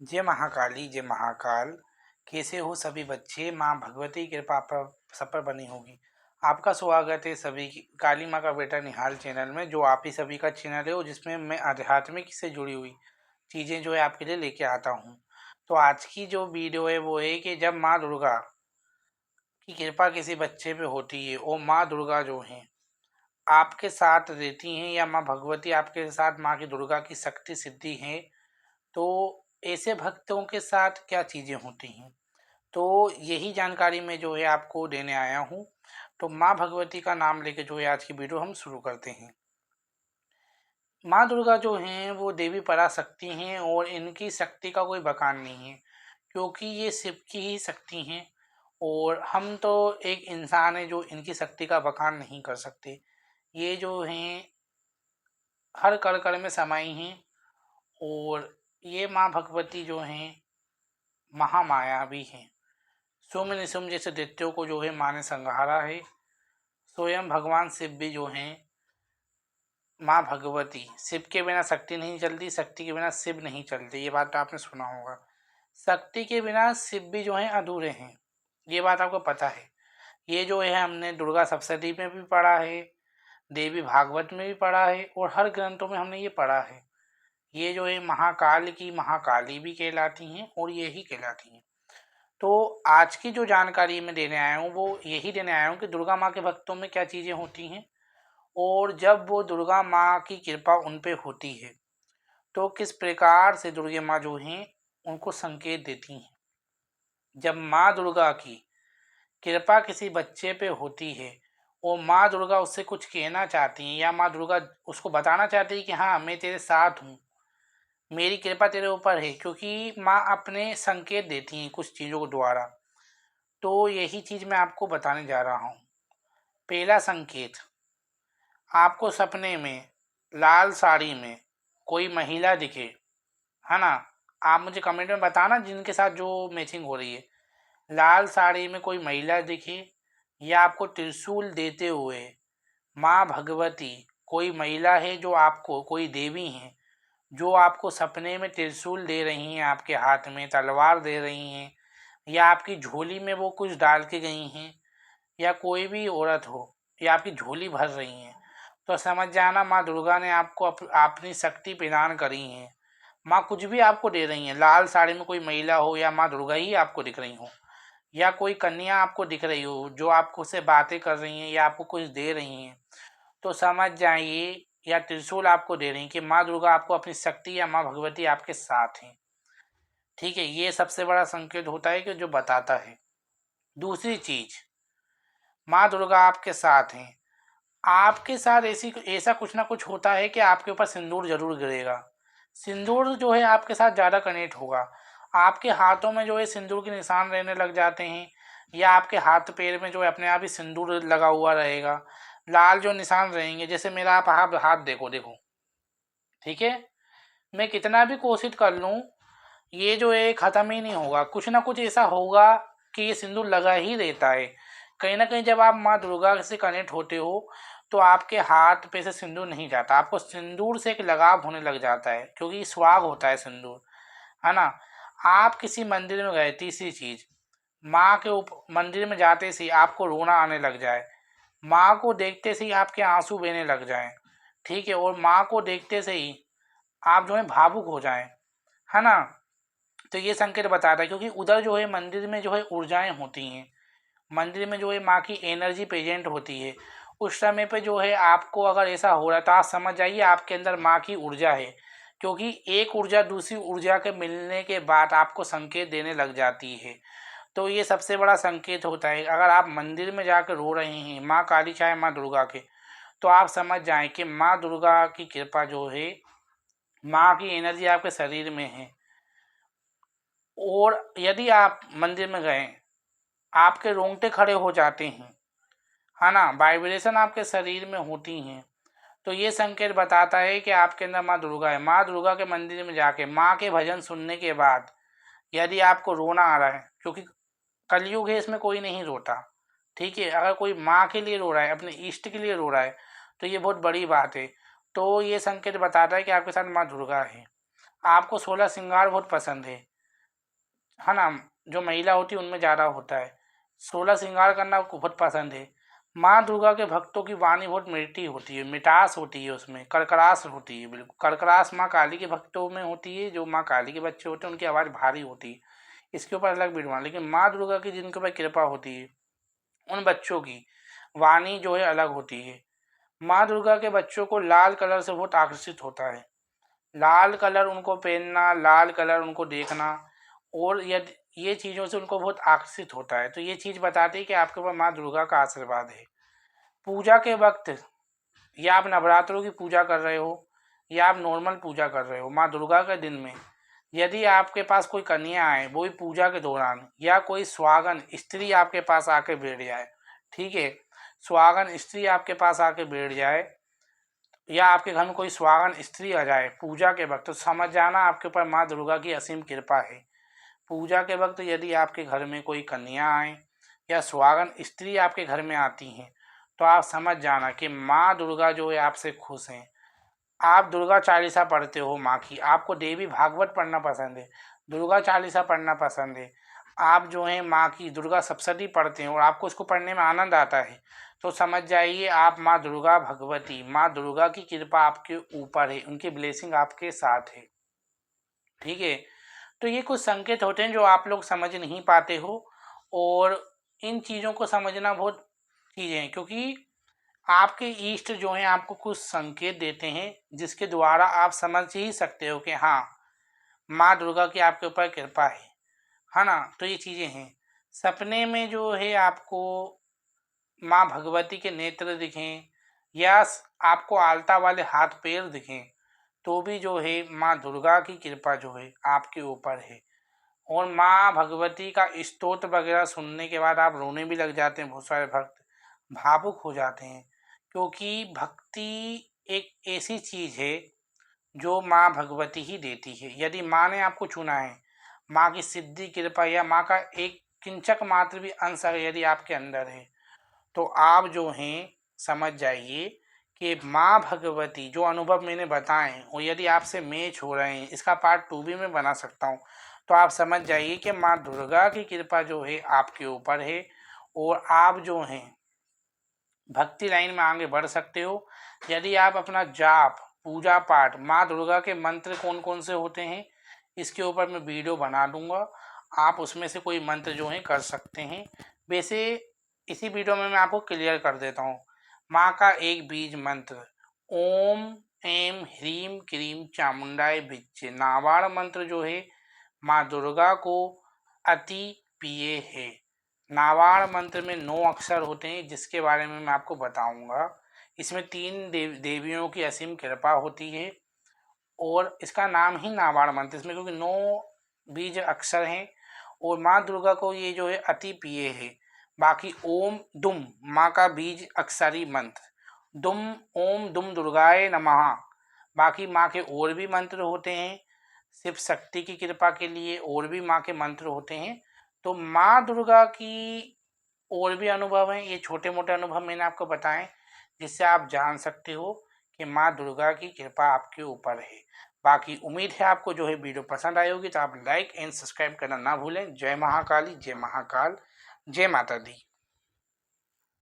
जय महाकाली जय महाकाल। कैसे हो सभी बच्चे? माँ भगवती की कृपा पर सब पर बनी होगी। आपका स्वागत है सभी की काली माँ का बेटा निहाल चैनल में, जो आप ही सभी का चैनल है और जिसमें मैं आध्यात्मिक से जुड़ी हुई चीज़ें जो है आपके लिए लेके आता हूँ। तो आज की जो वीडियो है वो है कि जब माँ दुर्गा की कृपा किसी बच्चे पे होती है और माँ दुर्गा जो हैं आपके साथ रहती हैं, या माँ भगवती आपके साथ, माँ की दुर्गा की शक्ति सिद्धि है, तो ऐसे भक्तों के साथ क्या चीज़ें होती हैं, तो यही जानकारी मैं जो है आपको देने आया हूँ। तो माँ भगवती का नाम लेके जो है आज की वीडियो हम शुरू करते हैं। माँ दुर्गा जो हैं वो देवी पराशक्ति हैं और इनकी शक्ति का कोई बखान नहीं है, क्योंकि ये शिव की ही शक्ति हैं। और हम तो एक इंसान है जो इनकी शक्ति का बखान नहीं कर सकते। ये जो हैं हर कण कण में समाई हैं। और ये माँ भगवती जो हैं महामाया भी हैं। सुम निसुम जैसे दैत्यों को जो है माँ ने संहारा है। स्वयं भगवान शिव भी जो हैं माँ भगवती, शिव के बिना शक्ति नहीं चलती, शक्ति के बिना शिव नहीं चलते, ये बात तो आपने सुना होगा। शक्ति के बिना शिव भी जो हैं अधूरे हैं, ये बात आपको पता है। ये जो है हमने दुर्गा सप्तशती में भी पढ़ा है, देवी भागवत में भी पढ़ा है, और हर ग्रंथों में हमने ये पढ़ा है। ये जो है महाकाल की महाकाली भी कहलाती हैं और ये ही कहलाती हैं। तो आज की जो जानकारी मैं देने आया हूँ वो यही देने आया हूँ कि दुर्गा माँ के भक्तों में क्या चीज़ें होती हैं, और जब वो दुर्गा माँ की कृपा उन पे होती है तो किस प्रकार से दुर्गा माँ जो हैं उनको संकेत देती हैं। जब माँ दुर्गा की कृपा किसी बच्चे पे होती है और माँ दुर्गा उससे कुछ कहना चाहती हैं, या माँ दुर्गा उसको बताना चाहती है कि हाँ मैं तेरे साथ हूँ, मेरी कृपा तेरे ऊपर है, क्योंकि माँ अपने संकेत देती हैं कुछ चीज़ों के द्वारा। तो यही चीज़ मैं आपको बताने जा रहा हूँ। पहला संकेत, आपको सपने में लाल साड़ी में कोई महिला दिखे, है ना? आप मुझे कमेंट में बताना जिनके साथ जो मैचिंग हो रही है। लाल साड़ी में कोई महिला दिखे, या आपको त्रिशूल देते हुए माँ भगवती, कोई महिला है जो आपको, कोई देवी हैं जो आपको सपने में त्रिशूल दे रही हैं, आपके हाथ में तलवार दे रही हैं, या आपकी झोली में वो कुछ डाल के गई हैं, या कोई भी औरत हो या आपकी झोली भर रही हैं, तो समझ जाना माँ दुर्गा ने आपको अपनी शक्ति प्रदान करी है। माँ कुछ भी आपको दे रही हैं। लाल साड़ी में कोई महिला हो या माँ दुर्गा ही आपको दिख रही हो, या कोई कन्या आपको दिख रही हो जो आपको से बातें कर रही हैं या आपको कुछ दे रही हैं, तो समझ जाइए, या त्रिशूल आपको दे रही हैं कि माँ दुर्गा आपको अपनी शक्ति या माँ भगवती आपके साथ हैं। ठीक है, ये सबसे बड़ा संकेत होता है कि जो बताता है। दूसरी चीज, माँ दुर्गा आपके साथ हैं, आपके साथ ऐसा कुछ ना कुछ होता है कि आपके ऊपर सिंदूर जरूर गिरेगा। सिंदूर जो है आपके साथ ज़्यादा कनेक्ट होगा। आपके हाथों में जो है सिंदूर के निशान रहने लग जाते हैं, या आपके हाथ पैर में जो है अपने आप ही सिंदूर लगा हुआ रहेगा। लाल जो निशान रहेंगे, जैसे मेरा आप हाथ हाथ देखो देखो, ठीक है, मैं कितना भी कोशिश कर लूँ ये जो है ख़त्म ही नहीं होगा। कुछ ना कुछ ऐसा होगा कि ये सिंदूर लगा ही रहता है। कहीं ना कहीं जब आप माँ दुर्गा से कनेक्ट होते हो तो आपके हाथ पे से सिंदूर नहीं जाता, आपको सिंदूर से एक लगाव होने लग जाता है, क्योंकि सुहाग होता है सिंदूर, है ना? आप किसी मंदिर में गए, तीसरी चीज़, माँ के मंदिर में जाते से ही आपको रोना आने लग जाए, माँ को देखते से ही आपके आंसू बहने लग जाएं, ठीक है, और माँ को देखते से ही आप जो है भावुक हो जाएं, है ना? तो ये संकेत बताता है, क्योंकि उधर जो है मंदिर में जो है ऊर्जाएं होती हैं, मंदिर में जो है माँ की एनर्जी प्रेजेंट होती है। उस समय पे जो है आपको अगर ऐसा हो रहा है तो आप समझ जाइए आपके अंदर माँ की ऊर्जा है, क्योंकि एक ऊर्जा दूसरी ऊर्जा के मिलने के बाद आपको संकेत देने लग जाती है। तो ये सबसे बड़ा संकेत होता है। अगर आप मंदिर में जाकर रो रहे हैं माँ काली चाहे माँ दुर्गा के, तो आप समझ जाएं कि माँ दुर्गा की कृपा जो है, माँ की एनर्जी आपके शरीर में है। और यदि आप मंदिर में गए, आपके रोंगटे खड़े हो जाते हैं, है ना, वाइब्रेशन आपके शरीर में होती हैं, तो ये संकेत बताता है कि आपके अंदर माँ दुर्गा है। माँ दुर्गा के मंदिर में जाके माँ के भजन सुनने के बाद यदि आपको रोना आ रहा है, क्योंकि कलयुग है, इसमें कोई नहीं रोता, ठीक है, अगर कोई माँ के लिए रो रहा है, अपने इष्ट के लिए रो रहा है, तो ये बहुत बड़ी बात है। तो ये संकेत बताता है कि आपके साथ माँ दुर्गा है। आपको 16 श्रृंगार बहुत पसंद है ना? जो महिला होती है उनमें ज़्यादा होता है, 16 श्रृंगार करना आपको बहुत पसंद है। माँ दुर्गा के भक्तों की वाणी बहुत मीठी होती है, मिठास होती है, उसमें कड़कड़ास होती है, बिल्कुल कड़कड़ास माँ काली के भक्तों में होती है। जो माँ काली के बच्चे होते हैं उनकी आवाज़ भारी होती है, इसके ऊपर अलग विद्वान। लेकिन माँ दुर्गा की जिनके ऊपर कृपा होती है उन बच्चों की वाणी जो है अलग होती है। माँ दुर्गा के बच्चों को लाल कलर से बहुत आकर्षित होता है, लाल कलर उनको पहनना, लाल कलर उनको देखना, और यदि ये चीज़ों से उनको बहुत आकर्षित होता है। तो ये चीज़ बताती है कि आपके ऊपर माँ दुर्गा का आशीर्वाद है। पूजा के वक्त, या आप नवरात्रों की पूजा कर रहे हो या आप नॉर्मल पूजा कर रहे हो, माँ दुर्गा के दिन में यदि आपके पास कोई कन्या आए, वो भी पूजा के दौरान, या कोई सुहागन स्त्री आपके पास आके बैठ जाए, ठीक है, सुहागन स्त्री आपके पास आके बैठ जाए, या आपके घर में कोई सुहागन स्त्री आ जाए पूजा के वक्त, तो समझ जाना आपके ऊपर माँ दुर्गा की असीम कृपा है। पूजा के वक्त यदि आपके घर में कोई कन्या आए या सुहागन स्त्री आपके घर में आती हैं, तो आप समझ जाना कि माँ दुर्गा जो है आपसे खुश हैं। आप दुर्गा चालीसा पढ़ते हो माँ की, आपको देवी भागवत पढ़ना पसंद है, दुर्गा चालीसा पढ़ना पसंद है, आप जो है माँ की दुर्गा सप्तशती पढ़ते हैं और आपको उसको पढ़ने में आनंद आता है, तो समझ जाइए आप माँ दुर्गा भगवती, माँ दुर्गा की कृपा आपके ऊपर है, उनकी ब्लेसिंग आपके साथ है, ठीक है। तो ये कुछ संकेत होते हैं जो आप लोग समझ नहीं पाते हो, और इन चीज़ों को समझना बहुत चीज़ें हैं, क्योंकि आपके इष्ट जो हैं आपको कुछ संकेत देते हैं जिसके द्वारा आप समझ ही सकते हो कि हाँ, माँ दुर्गा की आपके ऊपर कृपा है ना? तो ये चीज़ें हैं। सपने में जो है आपको माँ भगवती के नेत्र दिखें, या आपको आलता वाले हाथ पैर दिखें, तो भी जो है माँ दुर्गा की कृपा जो है आपके ऊपर है। और माँ भगवती का स्तोत्र वगैरह सुनने के बाद आप रोने भी लग जाते हैं, बहुत सारे भक्त भावुक हो जाते हैं, क्योंकि भक्ति एक ऐसी चीज़ है जो माँ भगवती ही देती है। यदि माँ ने आपको चुना है, माँ की सिद्धि कृपा या माँ का एक किंचक मात्र भी अंश अगर यदि आपके अंदर है, तो आप जो हैं समझ जाइए कि माँ भगवती जो अनुभव मैंने बताए, और यदि आपसे मैच हो रहे हैं, इसका पार्ट 2 भी मैं बना सकता हूँ, तो आप समझ जाइए कि माँ दुर्गा की कृपा जो है आपके ऊपर है, और आप जो हैं भक्ति लाइन में आगे बढ़ सकते हो। यदि आप अपना जाप, पूजा पाठ, माँ दुर्गा के मंत्र कौन कौन से होते हैं, इसके ऊपर मैं वीडियो बना दूंगा, आप उसमें से कोई मंत्र जो है कर सकते हैं। वैसे इसी वीडियो में मैं आपको क्लियर कर देता हूँ। माँ का एक बीज मंत्र, ओम ऐं ह्रीं क्लीं चामुंडाय विच्चे, नावाड़ मंत्र जो है माँ दुर्गा को अति प्रिय है। नावाड़ मंत्र में 9 अक्षर होते हैं जिसके बारे में मैं आपको बताऊंगा। इसमें 3 देवियों की असीम कृपा होती है, और इसका नाम ही नावाड़ मंत्र इसमें, क्योंकि 9 बीज अक्षर हैं, और माँ दुर्गा को ये जो है अति प्रिय है। बाकी ओम दुम माँ का बीज अक्षरी मंत्र, दुम ओम दुम दुर्गाए नमः। बाकी माँ के और भी मंत्र होते हैं, शिव शक्ति की कृपा के लिए और भी माँ के मंत्र होते हैं। तो माँ दुर्गा की और भी अनुभव हैं, ये छोटे मोटे अनुभव मैंने आपको बताएं जिससे आप जान सकते हो कि माँ दुर्गा की कृपा आपके ऊपर है। बाकी उम्मीद है आपको जो है वीडियो पसंद आई होगी, तो आप लाइक एंड सब्सक्राइब करना ना भूलें। जय महाकाली, जय महाकाल, जय माता दी।